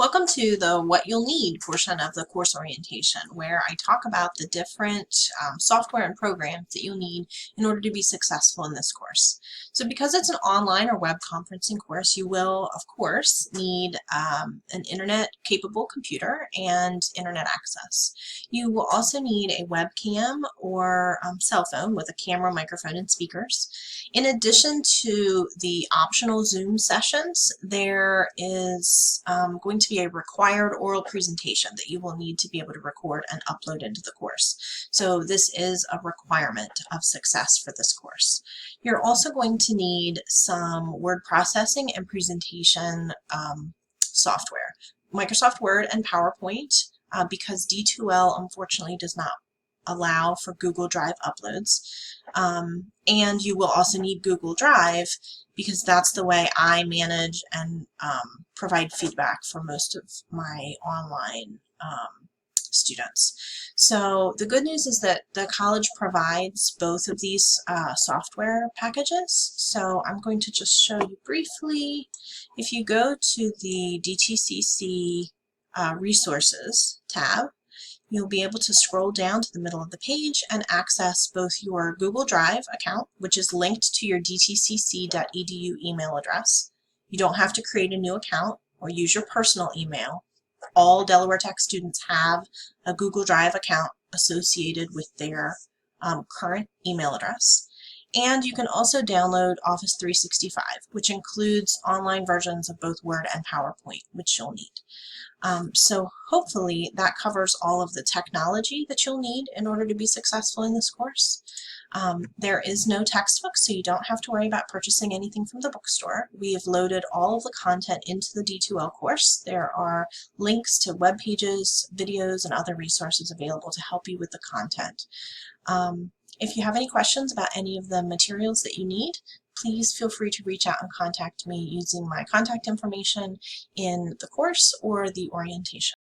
Welcome to the What You'll Need portion of the course orientation, where I talk about the different software and programs that you'll need in order to be successful in this course. So because it's an online or web conferencing course, you will, of course, need an internet-capable computer and internet access. You will also need a webcam or cell phone with a camera, microphone, and speakers. In addition to the optional Zoom sessions, there is going to be a required oral presentation that you will need to be able to record and upload into the course. So this is a requirement of success for this course. You're also going to need some word processing and presentation software. Microsoft Word and PowerPoint, because D2L unfortunately does not allow for Google Drive uploads. And you will also need Google Drive because that's the way I manage and provide feedback for most of my online students. So the good news is that the college provides both of these software packages. So I'm going to just show you briefly. If you go to the DTCC resources tab, you'll be able to scroll down to the middle of the page and access both your Google Drive account, which is linked to your dtcc.edu email address. You don't have to create a new account or use your personal email. All Delaware Tech students have a Google Drive account associated with their current email address. And you can also download Office 365, which includes online versions of both Word and PowerPoint, which you'll need. So hopefully that covers all of the technology that you'll need in order to be successful in this course. There is no textbook, so you don't have to worry about purchasing anything from the bookstore. We have loaded all of the content into the D2L course. There are links to web pages, videos, and other resources available to help you with the content. If you have any questions about any of the materials that you need, please feel free to reach out and contact me using my contact information in the course or the orientation.